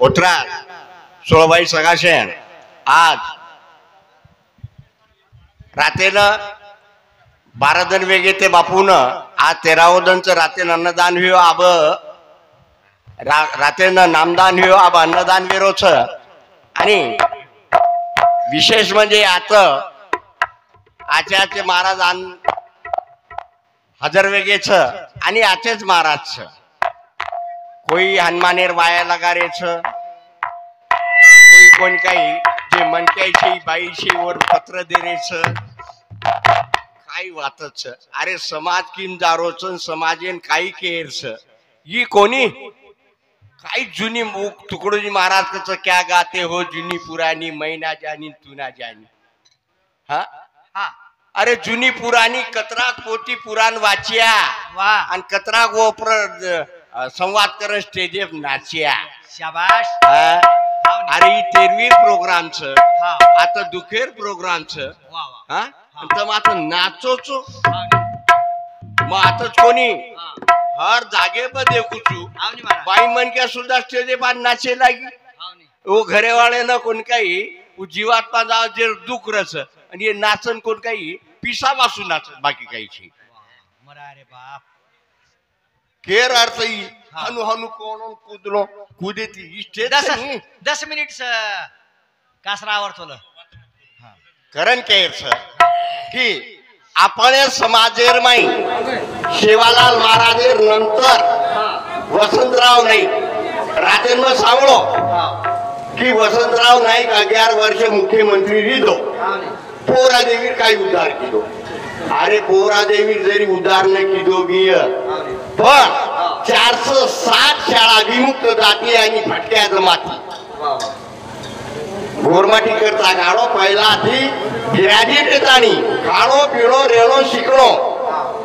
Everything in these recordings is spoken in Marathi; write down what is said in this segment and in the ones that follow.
ओटरा 16 सगाशेन आज रातेनं 12 जण वेगे ते बापून आज 13 जणचं रातेन अन्नदान हुयो आब रातेनं नामदान हुयो आब अन्नदान वेरोच आणि विशेष म्हणजे आता आचार्य महाराज हजर वेगेच आणि आचेच महाराज कोई हनुमानेर वाया लगा रेच कोई कोण काही जे मनक्याची बाईशी वर पत्र दे रेच काही वातच अरे समाज किम जारोच समाजेन काही केरच ही कोणी काही जुनी तुकडोजी महाराज कच क्या गाते हो जुनी पुरानी मैना जानी तू ना जानी हा अरे जुनी पुरानी कतराक पोती पुराण वाचिया आणि कतराक ओपर संवाद कर स्टेज नाचिया शाबाश अरे ही 13वी प्रोग्राम छ आता दुखेर प्रोग्राम छ हा तर आता नाचोच मग आताच कोणी हर जागे पर देखूचू बाई मन क्या सुद्धा स्टेज पर नाचे लागी वो घरे वाले ना कोण काही जीवात पा जा जे दुख रस आणि हे नाचन कोण काही पिसा वासू नाचत बाकी काहीची मरा रे बाप केर अर्थ ही हनु हनु कोण कूदलो कूदेती स्टेज 10 मिनिट कासरावर थोलं करण केर की आपण समाजेर माई शेवालाल महाराजेर नंतर वसंतराव नाईक राजेंद्र में सांगलो की वसंतराव नाईक 11 वर्ष मुख्यमंत्री रिदो पोरा देवी काही उद्धार किदो अरे पोरा देवी जरी उद्धार न किदो बिय पण 407 शाळा विमुक्त जाती आणि फटक्या जमाती गोरमाटी करता गाडो पहिला थी ग्रॅज्युएट आणि खाणो पिणो रेणो शिकणो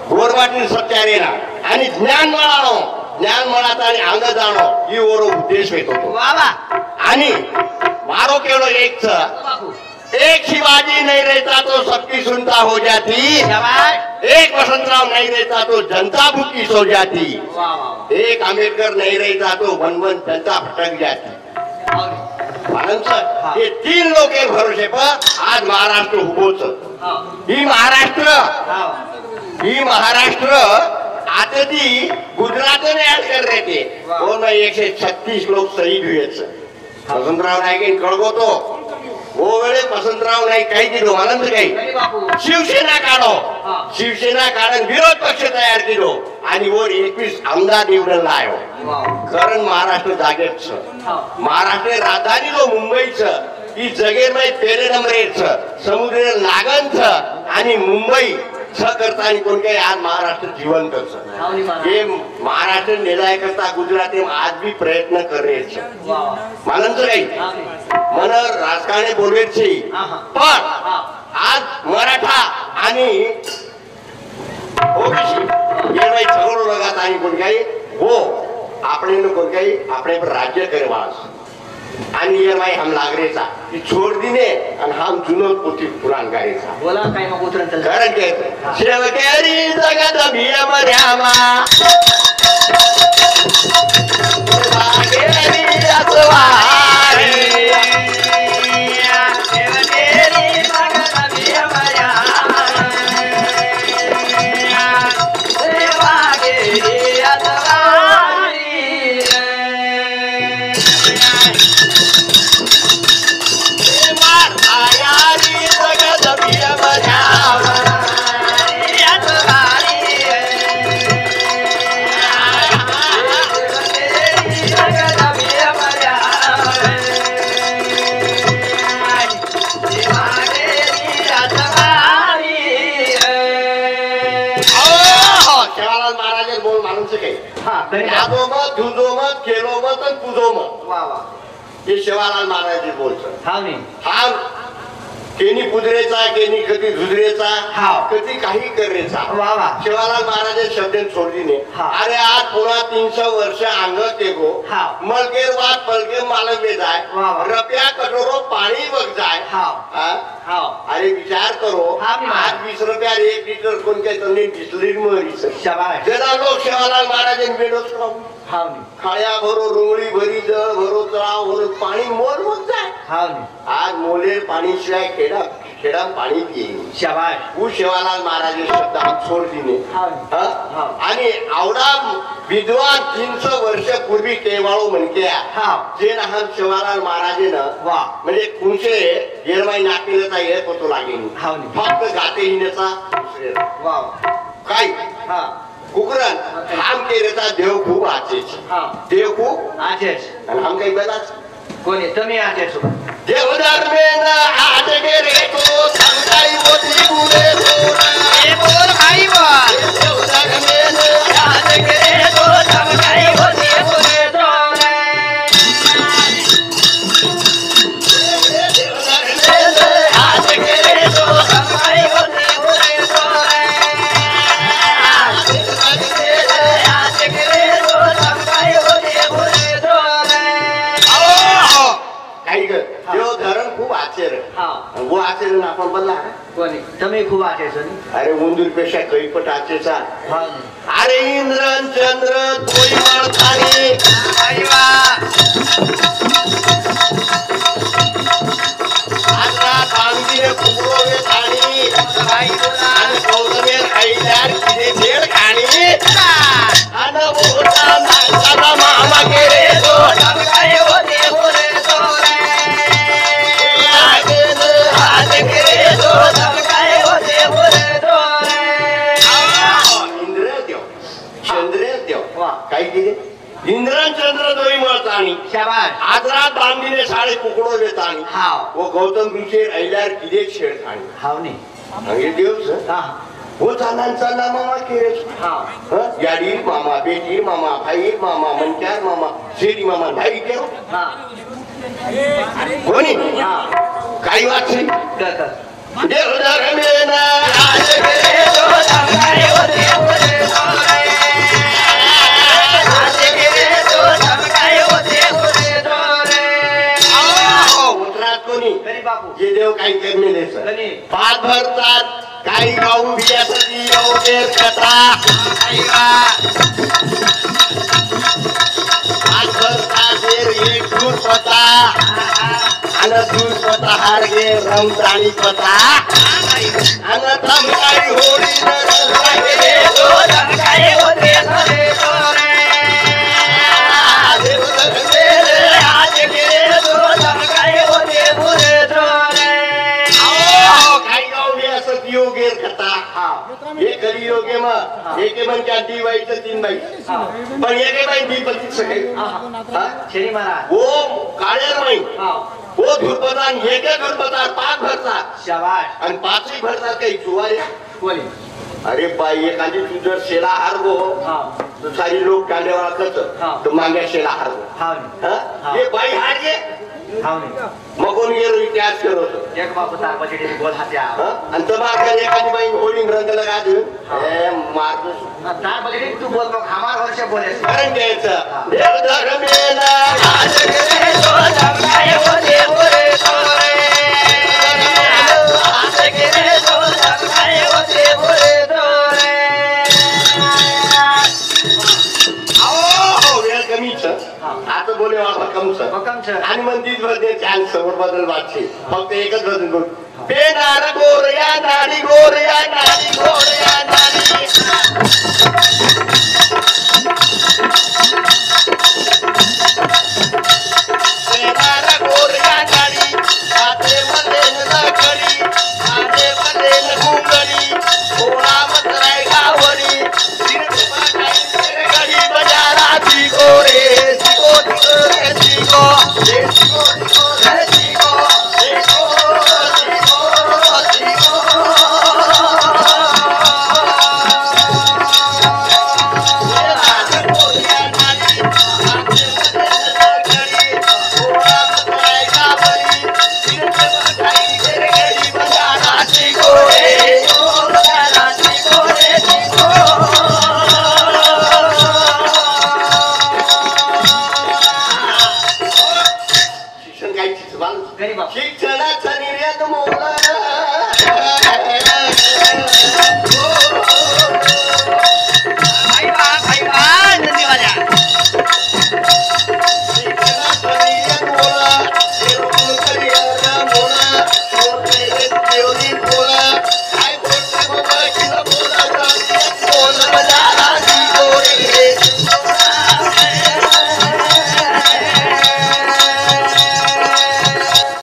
गोरमाटी सत्यारेना आणि ज्ञान मळाता आणि अंग जाणो ही ओरो उद्देश होतो आणि मारो केलो एक शिवाजी नहीं रहता तो सबकी सुनता हो जाती एक वसंतराव नहीं रहता तो जनता भूखी सो जाती एक अम्बेडकर नहीं रहता तो वन वन जनता भटक जाती ये 3 लोग के भरोसे पर आज महाराष्ट्र उभोच ही महाराष्ट्र आता ती गुजरात ने ऐड कर रहे थे और मैं 136 लोग शहीद हुए वसंतराव नाईक कळगो तो वो वेळे वसंतराव नाईक काही दिलो आनंद काही शिवसेना काढून विरोध पक्ष तयार केलो आणि वर 21 आमदार निवडून लायो कारण महाराष्ट्र जागेच महाराष्ट्र राजधानी लो मुंबईच ही जगेर मध्ये पेरे नंबरेच समुद्र लागन आणि मुंबई करता कोण काही आज महाराष्ट्र जिवंत हे महाराष्ट्र नेलाय करता गुजरात आज भी प्रयत्न करेच मानंच काही मन राजकारणी बोलवेची पण आज मराठा आणि ओबीसी ये भाई झगड़ो लगात आणि कोण काही वो આપણે कोण काही આપણે पर राज्य करवास आणि ये भाई हम लागरेचा की छोड़ दिने आणि हम जुनो पोती पुराण गायचा बोला काय मग उतरन चल कारण के शेवकेरी जगत भियम रामा लागेरी असवारी शेवकेरी जगत भियम रामा लागेरी असवारी यादो मत धुजो मत खेलो मत आणि पूजो मत हे शिवालाल महाराज बोलतात हा केनी पुजरेचा केनी कधी झुजरेचा कधी काही करेचा शिवालाल महाराज शब्द सोडलीने अरे आज पुन्हा 300 वर्ष अंग तेगो मलकेर वाद पलके मालक बे जाय रप्या कटोरो पाणी बघ जाय हाव. अरे विचार करो हा, मी आज 20 रुपयाला 1 लिटर कोणत्या तंदे डिस्लरी मरीच शाबाश. जरा लोक शेवालाल महाराजांनी बेडोच राहू हाव नी. खाळ्या भरो रुंगळी भरी जळ भरो तळाव भरो पाणी मोल मग जाय हाव नी. आज मोले पाणी शिवाय खेडा खेडा पाणी पिये शाबाश. तू शेवालाल महाराज शब्द हात सोड दिने हाव नी. हा? हाव. आणि आवडा विद्वान 300 वर्षापूर्वी केवाळू म्हणते हाव. जे लहान शिवालाल महाराजेनं वा. म्हणजे कुंशे येरमाई नाकेलचा येत होतो लागेल हाव नी. फक्त गाते हिनेचा वा. काय हा. कुकरण आम केलेचा देव खूप आचेच हा. देव खूप आजेश. आणि आम काही बलाच कोणी तुम्ही आजेश उभा. देव धर्मेन आज गेले तो संताई मोती गुरे ए बोल भाई बोल. देव धर्मेन आज गेले तो संताई मोती गुरे तोरे. देव धर्मेन आज गेले तो संताई मोती गुरे तोरे. आज गेले तो संताई मोती गुरे तोरे. काही कर देव धरण खूप आचर हा. वो आचरण आपण बनला कोणी तुम्ही खूप आजेश नी. अरे उंदूर पेक्षा कैपट आचेचा हाव नी. अरे इंद्र चंद्र तोय मळतानी भाई वा. आजरा बांगीने फुगोवे ताणी भाई बोला. आणि कौतमे खाईदार किरे भेड खाणी अन बोटा नाकाला मामा गेले तो संताई मोती गुरे तोरे. आज गेले तो संताई मोती गुरे तोरे. इंद्र देव चंद्र देव वा. काय केले इंद्र चंद्र दोई मळताणी शाबाश. आजरा बांगीने साडे कुकडो वेताणी हाव. वो गौतम ऋषी ऐल्यार किरे छेड खाणी हाव नी. हे देवच हा. वो चांदा मामा केरे हाव. याडी मामा बेटी मामा भाई मामा मनक्यार मामा शेरी मामा भाई केरो हा. कोणी हा. काही वाचली कर. देव धर्मेन आज गेले तो संताई मोती गुरे तोरे. आज गेले तो संताई मोती गुरे तोरे. उतरात कोणी करी बापू. जे देव काही करणे करी. पाच भरतात काही गाऊन बियासाठी अवघेर कथा भाई वा. पाच भरतात एक दूध पता आणि दूध पता हार गे रंगताळी पता आणि थमकाई होळी गेले तो संताई मोती गुरे तोरे. देव धर्मेन आज गेले तो संताई मोती गुरे तोरे. काही गावली असत योगेर कथा हाव. हे कलियोगे मग एके म्हणजे दिवाळीचं 3 बाई हाव. पण एके बाई दीपती सगळे हा. शनी महाराज. ओ काळेर माई हाव. ओ धुरपतान एके धुरपतार 5 भरतात शाबाश. आणि 5ही भरतात काही जुवारी कोणी. अरे बाई एखादी तू जर शेला हारगो हाव. तर सारी लोक कांद्यावर कच हा. तर माग्या शेला हारगो हाव नी. हा? हे बाई हार गे हाव नी. मग कोण गेलो इतिहास करतो एक बापू तार बजेट बोल हात्या. आणि तर मागच्या एखादी बाई होळी रंग लगा देऊन हे मारतो तार बजेट तू बोल मग हमार वर्ष बोले. कारण द्यायचं देव धर्मेन आज गेले तो संताई मोती गुरे तोरे. आज गेले तो संताई मोती गुरे तोरे. वेळ कमीच आता बोले बाबा कमच हुकमच. आणि मंदिर मध्ये चान्स समोर बदल वाचचे फक्त एकच बदल करू बेनार गोरया नाडी गोरया नाडी